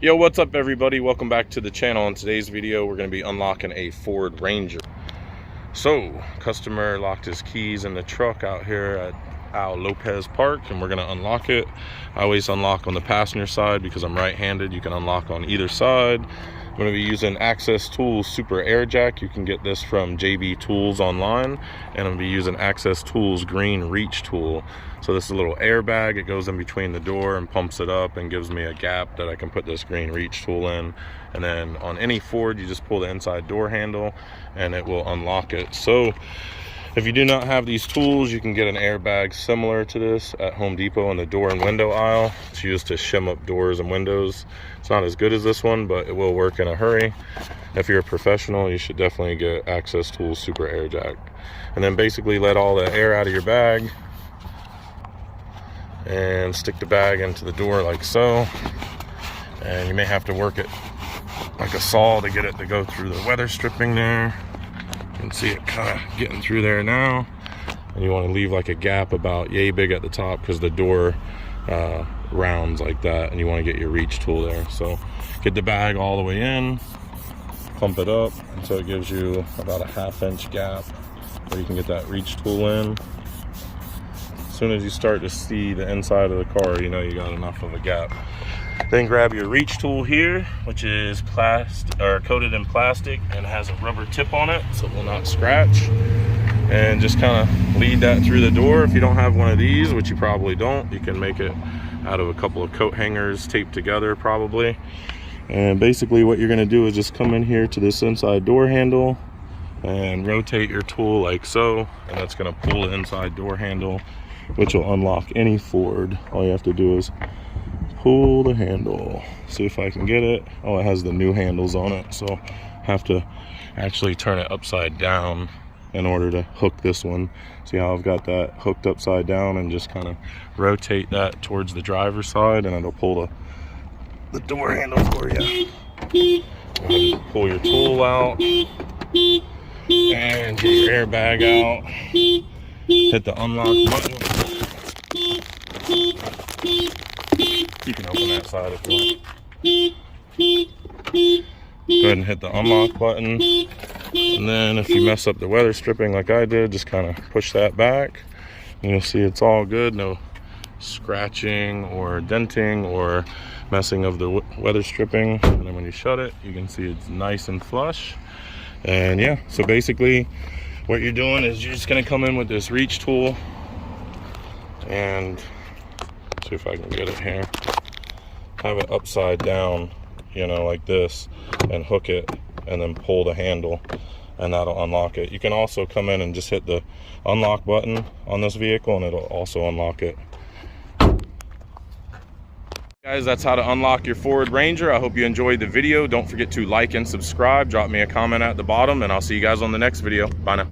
Yo, what's up everybody? Welcome back to the channel. In today's video, we're going to be unlocking a Ford Ranger. So, customer locked his keys in the truck out here at Al Lopez Park, and we're going to unlock it. I always unlock on the passenger side because I'm right-handed. You can unlock on either side. I'm going to be using Access Tools Super Air Jack. You can get this from JB Tools online, and I'm going to be using Access Tools Green Reach Tool. So this is a little airbag. It goes in between the door and pumps it up and gives me a gap that I can put this green reach tool in. And then on any Ford, you just pull the inside door handle and it will unlock it. So if you do not have these tools, you can get an airbag similar to this at Home Depot in the door and window aisle. It's used to shim up doors and windows. It's not as good as this one, but it will work in a hurry. If you're a professional, you should definitely get Access Tools Super Air Jack. And then basically let all the air out of your bag and stick the bag into the door like so. And you may have to work it like a saw to get it to go through the weather stripping there. You can see it kind of getting through there now. And you want to leave like a gap about yay big at the top because the door rounds like that, and you want to get your reach tool there. So get the bag all the way in, pump it up until it gives you about a 1/2 inch gap where you can get that reach tool in. As soon as you start to see the inside of the car, you know you got enough of a gap. Then grab your reach tool here, which is coated in plastic and has a rubber tip on it so it will not scratch. And just kind of lead that through the door. If you don't have one of these, which you probably don't, you can make it out of a couple of coat hangers taped together probably. And basically what you're going to do is just come in here to this inside door handle and rotate your tool like so, and that's going to pull the inside door handle, which will unlock any Ford. All you have to do is pull the handle. See if I can get it. Oh, it has the new handles on it, so I have to actually turn it upside down in order to hook this one. See how I've got that hooked upside down, and just kind of rotate that towards the driver's side and it'll pull the door handle for you. Pull your tool out and get your airbag out. Hit the unlock button. You can open that side if you want. Go ahead and hit the unlock button. And then if you mess up the weather stripping like I did, just kind of push that back. And you'll see it's all good. No scratching or denting or messing of the weather stripping. And then when you shut it, you can see it's nice and flush. And yeah, so basically what you're doing is you're just going to come in with this reach tool and see if I can get it here. Have it upside down, you know, like this, and hook it and then pull the handle, and that'll unlock it. You can also come in and just hit the unlock button on this vehicle and it'll also unlock it. Guys, that's how to unlock your Ford Ranger. I hope you enjoyed the video. Don't forget to like and subscribe. Drop me a comment at the bottom, and I'll see you guys on the next video. Bye now.